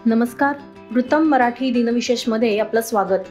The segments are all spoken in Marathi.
नमस्कार. वृत्तम मराठी दिनविशेषमध्ये आपलं स्वागत.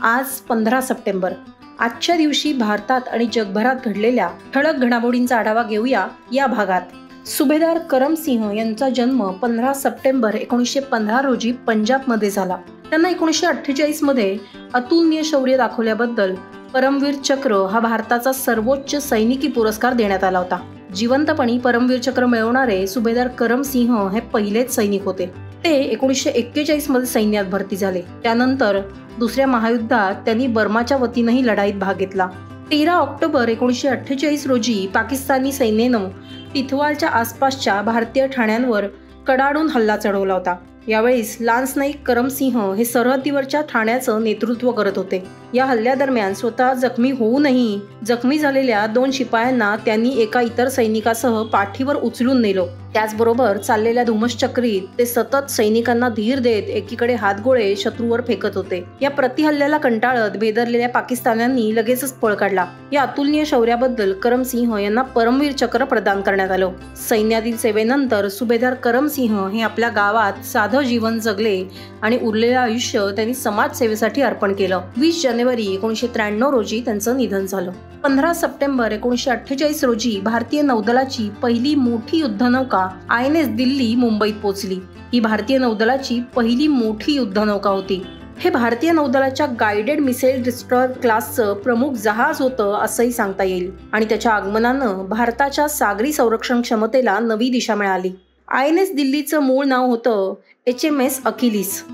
आज 15 सप्टेंबर. आजच्या दिवशी भारतात आणि जगभरात घडलेल्या ठळक घडामोडींचा आढावा घेऊया या भागात. सुभेदार करम सिंह यांचा जन्म 15 सप्टेंबर 1915 रोजी पंजाबमध्ये झाला. त्यांना 1948 मध्ये अतुलनीय शौर्य दाखवल्याबद्दल परमवीर चक्र हा भारताचा सर्वोच्च सैनिकी पुरस्कार देण्यात आला होता. जिवंतपणी परमवीर चक्र मिळवणारे सुभेदार करम सिंह हे पहिलेच सैनिक होते. ते 1941 मध्ये सैन्यात भरती झाले. त्यानंतर दुसऱ्या महायुद्धात त्यांनी बर्माच्या वतीनंही लढाईत भाग घेतला. 13 ऑक्टोबर 1948 रोजी पाकिस्तानी सैन्यानं तिथवालच्या आसपासच्या भारतीय ठाण्यांवर कडाडून हल्ला चढवला होता. यावेळेस लान्स नाईक करम सिंह हे सरहद्दीवरच्या ठाण्याचं नेतृत्व करत होते. या हल्ल्यादरम्यान स्वतः जखमी होऊनही जखमी झालेल्या 2 शिपायांना त्यांनी एका इतर सैनिकासह पाठीवर उचलून नेलं. त्याचबरोबर चाललेल्या धुमश्चक्रीत ते सतत सैनिकांना धीर देत एकीकडे हातगोळे शत्रूवर फेकत होते. या प्रतिहल्ल्याला कंटाळत भेदरलेल्या पाकिस्तान्यांनी लगेचच पळ काढला. या अतुलनीय शौर्याबद्दल करम सिंह यांना परमवीर चक्र प्रदान करण्यात आलं. सैन्यातील सेवेनंतर सुभेदार करम सिंह हे आपल्या गावात साधं जीवन जगले आणि उरलेलं आयुष्य त्यांनी समाजसेवेसाठी अर्पण केलं. 20 जानेवारी 1993 रोजी त्यांचं निधन झालं. 15 सप्टेंबर 1948 रोजी भारतीय नौदलाची पहिली मोठी युद्धनौका INS दिल्ली मुंबईत पोहोचली. ही भारतीय नौदलाची पहिली मोठी युद्धनौका होती. हे भारतीय नौदलाच्या गाइडेड मिसाइल डिस्ट्रॉयर क्लासचं प्रमुख जहाज होतं असंही सांगता येईल. आणि त्याच्या आगमनानं भारताच्या सागरी संरक्षण क्षमतेला नवी दिशा मिळाली. INS दिल्लीचं मूळ नाव होतं HMS अकिलीस.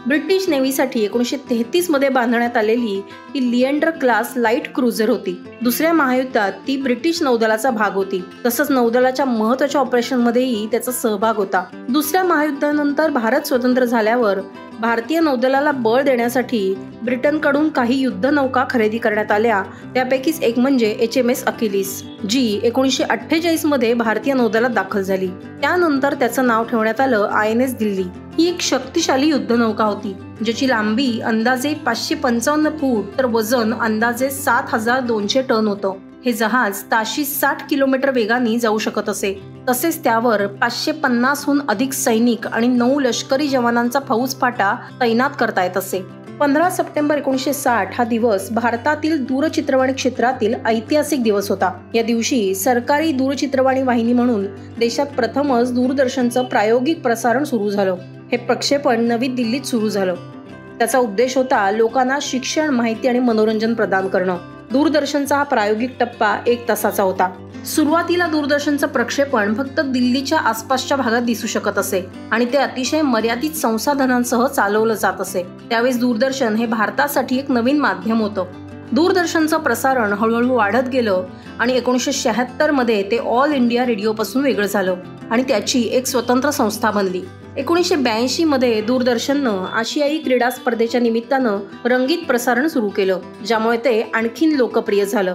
ब्रिटिश नेव्हीसाठी 1933 मध्ये बांधण्यात आलेली ही लिएंडर क्लास लाईट क्रुझर होती. दुसऱ्या महायुद्धात ती ब्रिटिश नौदलाचा भाग होती. तसंच नौदलाच्या महत्त्वाच्या ऑपरेशनमध्येही त्याचा सहभाग होता. दुसऱ्या महायुद्धानंतर भारत स्वतंत्र झाल्यावर भारतीय नौदलाला बळ देण्यासाठी ब्रिटनकडून काही युद्धनौका खरेदी करण्यात आल्या. त्यापैकीच एक म्हणजे HMS अकिलीस, जी 1948 मध्ये भारतीय नौदलात दाखल झाली. त्यानंतर त्याचं नाव ठेवण्यात आलं INS दिल्ली. ही एक शक्तिशाली युद्धनौका होती, ज्याची लांबी अंदाजे 555 फूट तर वजन अंदाजे 7200 टन होतं. हे जहाज ताशी 60 किलोमीटर वेगाने जाऊ शकत असे. तसेच त्यावर 550हून अधिक सैनिक आणि 9 लष्करी जवानांचा फौजफाटा तैनात करता येत असे. 15 सप्टेंबर 1960 हा दिवस भारतातील दूरचित्रवाणी क्षेत्रातील ऐतिहासिक दिवस होता. या दिवशी सरकारी दूरचित्रवाणी वाहिनी म्हणून देशात प्रथमच दूरदर्शनचं प्रायोगिक प्रसारण सुरू झालं. हे प्रक्षेपण नवी दिल्लीत सुरू झालं. त्याचा उद्देश होता लोकांना शिक्षण, माहिती आणि मनोरंजन प्रदान करणं. दूरदर्शनचा हा प्रायोगिक टप्पा 1 तासाचा होता. सुरुवातीला दूरदर्शनचं प्रक्षेपण फक्त दिल्लीच्या आसपासच्या भागात दिसू शकत असे आणि ते अतिशय मर्यादित संसाधनांसह चालवलं जात असे. त्यावेळेस दूरदर्शन हे भारतासाठी एक नवीन माध्यम होतं. दूरदर्शनचं प्रसारण हळूहळू वाढत गेलं आणि 1976 मध्ये ते ऑल इंडिया रेडिओपासून वेगळं झालं आणि त्याची एक स्वतंत्र संस्था बनली. 1982 मध्ये दूरदर्शननं आशियाई क्रीडा स्पर्धेच्या निमित्तानं रंगीत प्रसारण सुरू केलं, ज्यामुळे ते आणखीन लोकप्रिय झालं.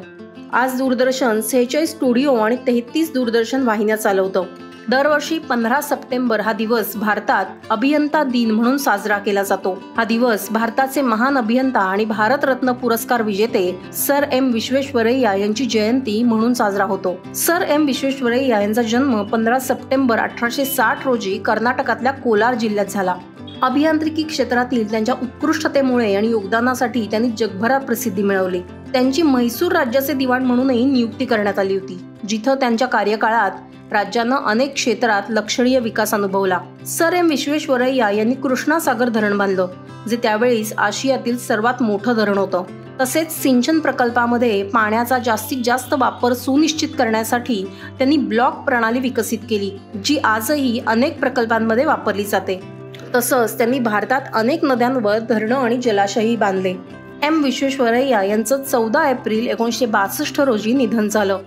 आज दूरदर्शन 46 स्टुडिओ आणि 33 दूरदर्शन वाहिन्या चालवतं. दरवर्षी 15 सप्टेंबर हा दिवस भारतात अभियंता दिन म्हणून साजरा केला जातो. हा दिवस भारताचे महान अभियंता आणि भारतरत्न पुरस्कार विजेते सर M विश्वेश्वरैया यांची जयंती म्हणून साजरा होतो. सर M विश्वेश्वरैया यांचा जन्म 15 सप्टेंबर 1860 रोजी कर्नाटकातल्या कोलार जिल्ह्यात झाला. अभियांत्रिकी क्षेत्रातील त्यांच्या उत्कृष्टतेमुळे आणि योगदानासाठी त्यांनी जगभरात प्रसिद्धी मिळवली. त्यांची म्हैसूर राज्याचे दिवाण म्हणूनही नियुक्ती करण्यात आली होती, जिथं त्यांच्या कार्यकाळात राज्यानं अनेक क्षेत्रात लक्षणीय विकास अनुभवला. सर M विश्वेश्वरैया यांनी कृष्णा सागर धरण बांधलं, जे त्यावेळेस आशियातील सर्वात मोठं धरण होतं. तसेच सिंचन प्रकल्पामध्ये पाण्याचा जास्तीत जास्त वापर सुनिश्चित करण्यासाठी त्यांनी ब्लॉक प्रणाली विकसित केली, जी आजही अनेक प्रकल्पांमध्ये वापरली जाते. तसंच त्यांनी भारतात अनेक नद्यांवर धरणं आणि जलाशयही बांधले. M विश्वेश्वरैया यांचं 14 एप्रिल 1962 रोजी निधन झालं.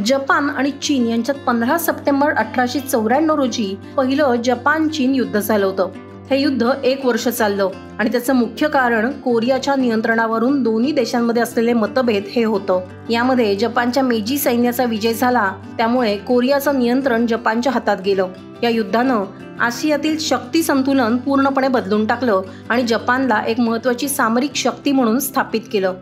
जपान आणि चीन यांच्यात 15 सप्टेंबर 1894 रोजी पहिलं जपान-चीन युद्ध झालं होतं. हे युद्ध 1 वर्ष चाललं आणि त्याचं मुख्य कारण कोरियाच्या नियंत्रणावरून दोन्ही देशांमध्ये असलेले मतभेद हे होतं. यामध्ये जपानच्या मेजी सैन्याचा विजय झाला, त्यामुळे कोरियाचं नियंत्रण जपानच्या हातात गेलं. या युद्धानं आशियातील शक्ती संतुलन पूर्णपणे बदलून टाकलं आणि जपानला एक महत्त्वाची सामरिक शक्ती म्हणून स्थापित केलं.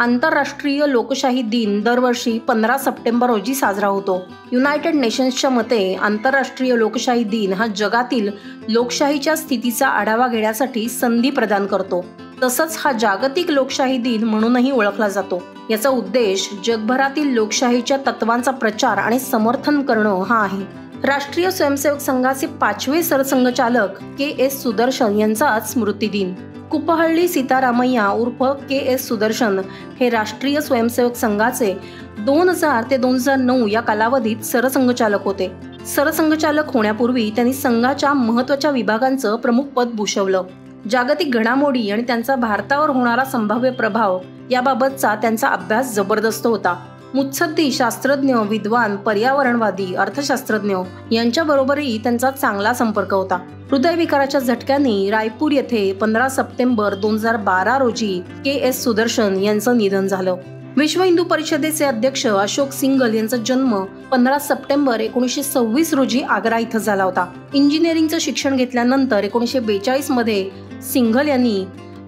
आंतरराष्ट्रीय लोकशाही दिन दरवर्षी 15 सप्टेंबर रोजी साजरा होतो. युनायटेड नेशन्सच्या मते आंतरराष्ट्रीय लोकशाही दिन हा जगातील लोकशाहीच्या स्थितीचा आढावा घेण्यासाठी संधी प्रदान करतो. तसंच हा जागतिक लोकशाही दिन म्हणूनही ओळखला जातो. याचा उद्देश जगभरातील लोकशाहीच्या तत्वांचा प्रचार आणि समर्थन करणं हा आहे. राष्ट्रीय स्वयंसेवक संघाचे 5वे सरसंघचालक के.एस. सुदर्शन यांचा आज स्मृतिदिन. कुपहळ्ळी सीतारामय्या उर्फ के.एस. सुदर्शन हे राष्ट्रीय स्वयंसेवक संघाचे 2000 ते 2009 या कालावधीत सरसंघचालक होते. सरसंघचालक होण्यापूर्वी त्यांनी संघाच्या महत्त्वाच्या विभागांचं प्रमुख पद भूषवलं. जागतिक घडामोडी आणि त्यांचा भारतावर होणारा संभाव्य प्रभाव याबाबतचा त्यांचा अभ्यास जबरदस्त होता. मुत्सद्दी, शास्त्रज्ञ, विद्वान, पर्यावरणवादी, अर्थशास्त्रज्ञ यांच्याबरोबरही त्यांचा चांगला संपर्क होता. हृदयविकाराच्या झटक्याने रायपूर येथे 15 सप्टेंबर 2012 रोजी के.एस. सुदर्शन यांचं निधन झालं. विश्व हिंदू परिषदेचे अध्यक्ष अशोक सिंघल यांचा जन्म 15 सप्टेंबर 1926 रोजी आग्रा इथं झाला होता. इंजिनिअरिंगचं शिक्षण घेतल्यानंतर 1942 मध्ये सिंघल यांनी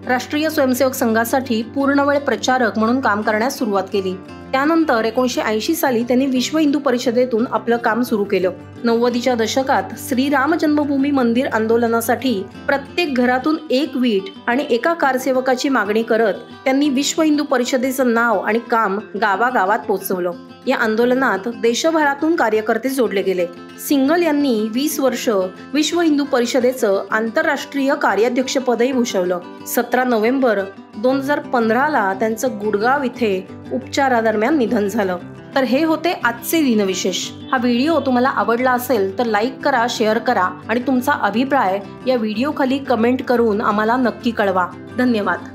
राष्ट्रीय स्वयंसेवक संघासाठी पूर्णवेळ प्रचारक म्हणून काम करण्यास सुरुवात केली. त्यानंतर 1980 साली त्यांनी विश्व हिंदू परिषदेतून आपलं काम सुरू केलं. 90च्या दशकात श्रीराम जन्मभूमी मंदिर आंदोलनासाठी प्रत्येक घरातून एक वीट आणि एका कारसेवकाची मागणी करत त्यांनी विश्व हिंदू परिषदेचं नाव आणि काम गावागावात पोहोचवलं. या आंदोलनात देशभरातून कार्यकर्ते जोडले गेले. सिंघल यांनी 20 वर्ष विश्व हिंदू परिषदेचं आंतरराष्ट्रीय कार्याध्यक्षपदही भूषवलं. 17 नोव्हेंबर 2015 ला त्यांचं गुडगाव इथे उपचारादरम्यान निधन झालं. तर हे होते आजचे दिनविशेष. हा व्हिडिओ तुम्हाला आवडला असेल तर लाईक करा, शेअर करा आणि तुमचा अभिप्राय या व्हिडिओ खाली कमेंट करून आम्हाला नक्की कळवा. धन्यवाद.